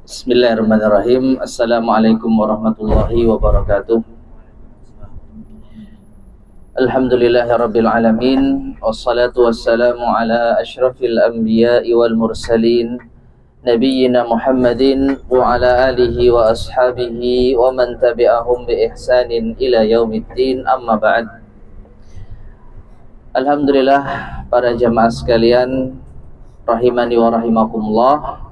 Bismillahirrahmanirrahim. Assalamualaikum warahmatullahi wabarakatuh. Alhamdulillahirabbil alamin, wassalatu wassalamu ala asyrafil anbiya'i wal mursalin nabiyyina Muhammadin wa ala alihi wa ashabihi wa man tabi'ahum bi ihsanin ila yaumiddin, amma ba'd. Alhamdulillah, para jamaah sekalian rahimani wa rahimakumullah.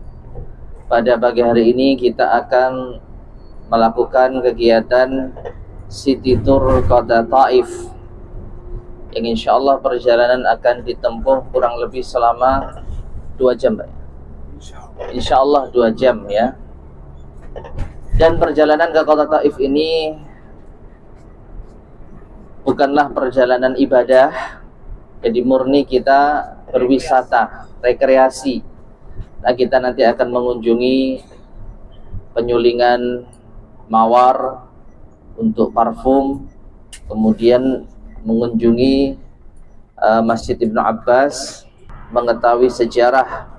Pada pagi hari ini kita akan melakukan kegiatan City Tour Kota Taif yang insya Allah perjalanan akan ditempuh kurang lebih selama 2 jam. Insya Allah 2 jam ya. Dan perjalanan ke Kota Taif ini bukanlah perjalanan ibadah, jadi murni kita berwisata, rekreasi. Nah, kita nanti akan mengunjungi penyulingan mawar untuk parfum, kemudian mengunjungi Masjid Ibnu Abbas, mengetahui sejarah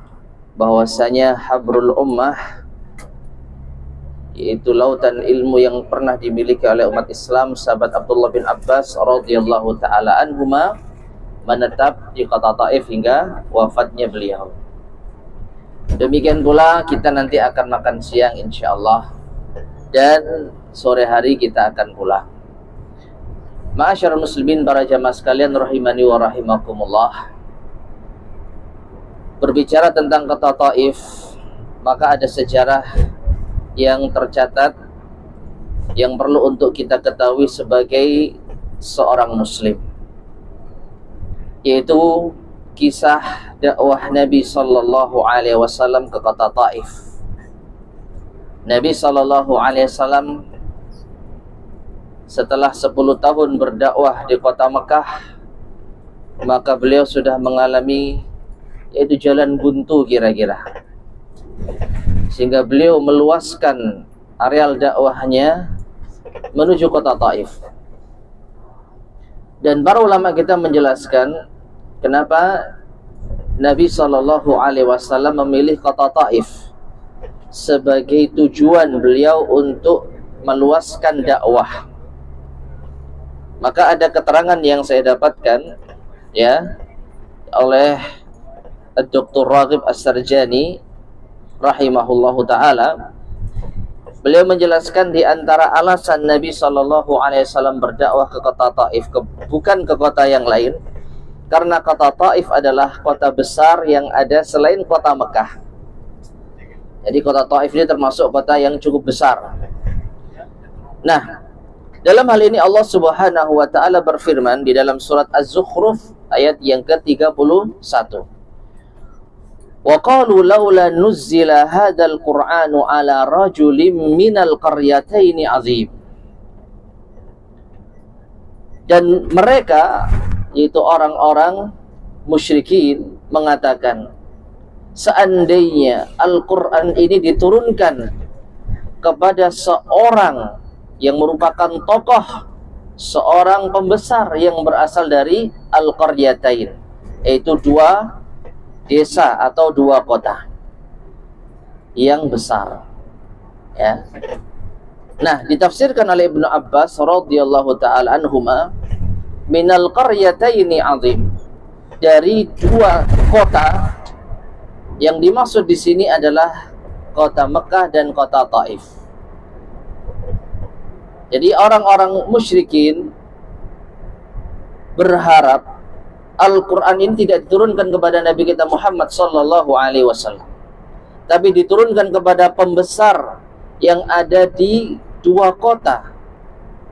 bahwasanya Habrul Ummah, yaitu lautan ilmu yang pernah dimiliki oleh umat Islam, sahabat Abdullah bin Abbas radhiyallahu taala anhuma, menetap di Kota Taif hingga wafatnya beliau. Demikian pula kita nanti akan makan siang insyaallah, dan sore hari kita akan pulang. Ma'asyiral muslimin, para jamaah sekalian rahimani wa rahimakumullah. Berbicara tentang Kota Taif, maka ada sejarah yang tercatat yang perlu untuk kita ketahui sebagai seorang muslim, yaitu kisah dakwah Nabi sallallahu alaihi wasallam ke Kota Taif. Nabi sallallahu alaihi wasallam setelah 10 tahun berdakwah di Kota Mekah, maka beliau sudah mengalami yaitu jalan buntu kira-kira, sehingga beliau meluaskan areal dakwahnya menuju Kota Taif. Dan para ulama kita menjelaskan kenapa Nabi Shallallahu Alaihi Wasallam memilih Kota Taif sebagai tujuan beliau untuk meluaskan dakwah. Maka ada keterangan yang saya dapatkan ya oleh Dr. Raghib As-Sarjani rahimahullahu taala. Beliau menjelaskan di antara alasan Nabi Shallallahu Alaihi Wasallam berdakwah ke Kota Taif, bukan ke kota yang lain, karena Kota Taif adalah kota besar yang ada selain Kota Mekah. Jadi Kota Taif ini termasuk kota yang cukup besar. Nah, dalam hal ini Allah Subhanahu wa taala berfirman di dalam surat Az-Zukhruf ayat yang ke-31. Wa qalu laula nuzzila hadzal Qur'anu ala rajulin minal qaryataini azim. Dan mereka, yaitu orang-orang musyrikin, mengatakan seandainya Al-Quran ini diturunkan kepada seorang yang merupakan tokoh, seorang pembesar yang berasal dari Al-Qaryatain, yaitu 2 desa atau 2 kota yang besar ya. Nah, ditafsirkan oleh Ibnu Abbas radhiyallahu taala anhuma, minal qaryataini azim, dari 2 kota. Yang dimaksud di sini adalah Kota Mekah dan Kota Taif. Jadi orang-orang musyrikin berharap Al-Quran ini tidak diturunkan kepada Nabi kita Muhammad sallallahu alaihi wasallam, tapi diturunkan kepada pembesar yang ada di 2 kota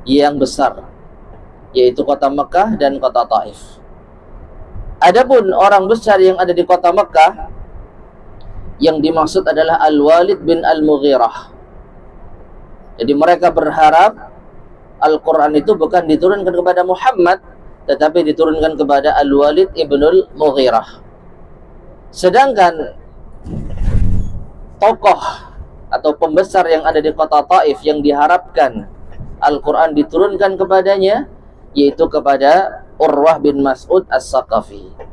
yang besar, yaitu Kota Mekah dan Kota Taif. Adapun orang besar yang ada di Kota Mekah, yang dimaksud adalah Al-Walid bin Al-Mughirah. Jadi mereka berharap Al-Quran itu bukan diturunkan kepada Muhammad, tetapi diturunkan kepada Al-Walid ibnul Mughirah. Sedangkan tokoh atau pembesar yang ada di Kota Taif yang diharapkan Al-Quran diturunkan kepadanya, yaitu kepada Urwah bin Mas'ud As-Saqafi.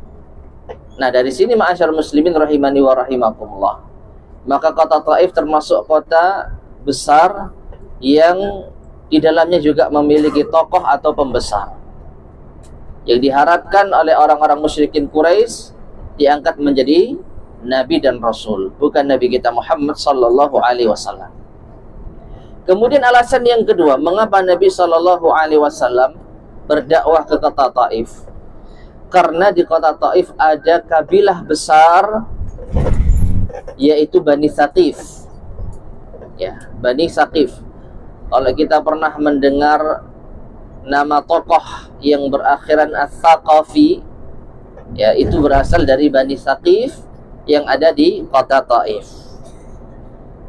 Nah, dari sini ma'asyar muslimin rahimani wa rahimakumullah, Maka kota Taif termasuk kota besar yang di dalamnya juga memiliki tokoh atau pembesar yang diharapkan oleh orang-orang musyrikin Quraisy diangkat menjadi nabi dan rasul, bukan nabi kita Muhammad sallallahu alaihi wasallam. Kemudian alasan yang kedua, mengapa Nabi sallallahu alaihi wasallam berdakwah ke kota Taif? Karena di kota Taif ada kabilah besar, yaitu Bani Saqif. Ya, Bani Saqif. Kalau kita pernah mendengar nama tokoh yang berakhiran As-Saqafi, ya, itu berasal dari Bani Saqif yang ada di kota Taif.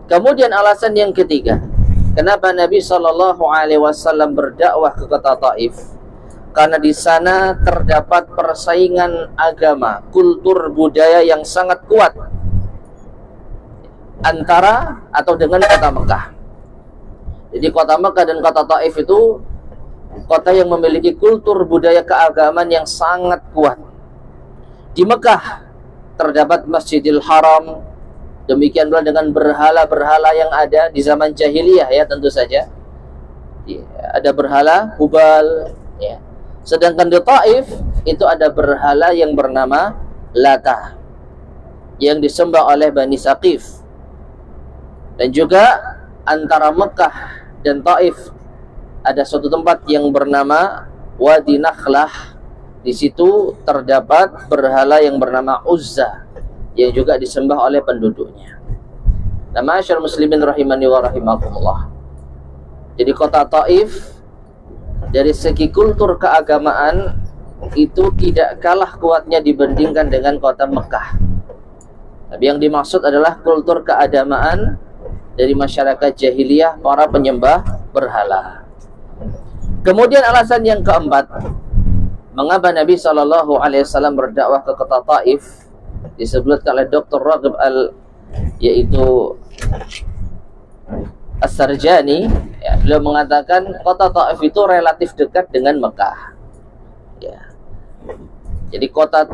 Kemudian alasan yang ketiga, kenapa Nabi Shallallahu Alaihi Wasallam berdakwah ke kota Taif? Karena di sana terdapat persaingan agama, kultur budaya yang sangat kuat antara atau dengan kota Mekah. Jadi kota Mekah dan kota Taif itu kota yang memiliki kultur budaya keagamaan yang sangat kuat. Di Mekah terdapat Masjidil Haram, demikian pula dengan berhala-berhala yang ada di zaman jahiliyah, ya, tentu saja. Ada berhala Hubal, ya. Sedangkan di Taif itu ada berhala yang bernama Lata yang disembah oleh Bani Saqif. Dan juga antara Mekah dan Taif ada suatu tempat yang bernama Wadi Nakhlah. Di situ terdapat berhala yang bernama Uzza yang juga disembah oleh penduduknya. Nah, ma'asyar muslimin rahimani wa rahimakumullah. Jadi kota Taif dari segi kultur keagamaan itu tidak kalah kuatnya dibandingkan dengan kota Mekah. Tapi yang dimaksud adalah kultur keagamaan dari masyarakat jahiliyah, para penyembah berhala. Kemudian alasan yang keempat, mengapa Nabi Shallallahu Alaihi Wasallam berdakwah ke kota Taif, disebutkan oleh Dr. Raghib yaitu As-Sarjani, ya, beliau mengatakan kota Taif itu relatif dekat dengan Mekah. Ya. Jadi kota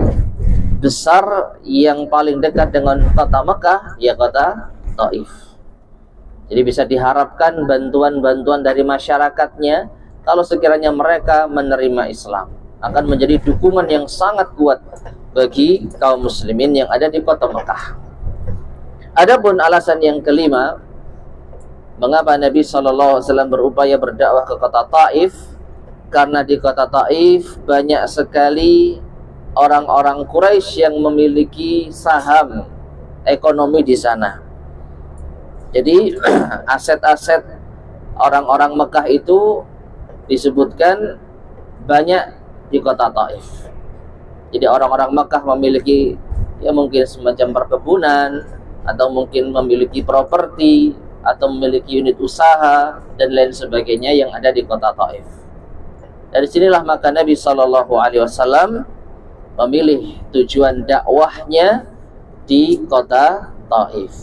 besar yang paling dekat dengan kota Mekah, ya kota Taif. Jadi bisa diharapkan bantuan-bantuan dari masyarakatnya kalau sekiranya mereka menerima Islam, akan menjadi dukungan yang sangat kuat bagi kaum muslimin yang ada di kota Mekah. Adapun alasan yang kelima, mengapa Nabi SAW berupaya berdakwah ke kota Taif? Karena di kota Taif banyak sekali orang-orang Quraisy yang memiliki saham ekonomi di sana. Jadi aset-aset orang-orang Mekah itu disebutkan banyak di kota Taif. Jadi orang-orang Mekah memiliki, ya, mungkin semacam perkebunan, atau mungkin memiliki properti, atau memiliki unit usaha dan lain sebagainya yang ada di kota Taif. Dari sinilah maka Nabi Shallallahu Alaihi Wasallam memilih tujuan dakwahnya di kota Taif.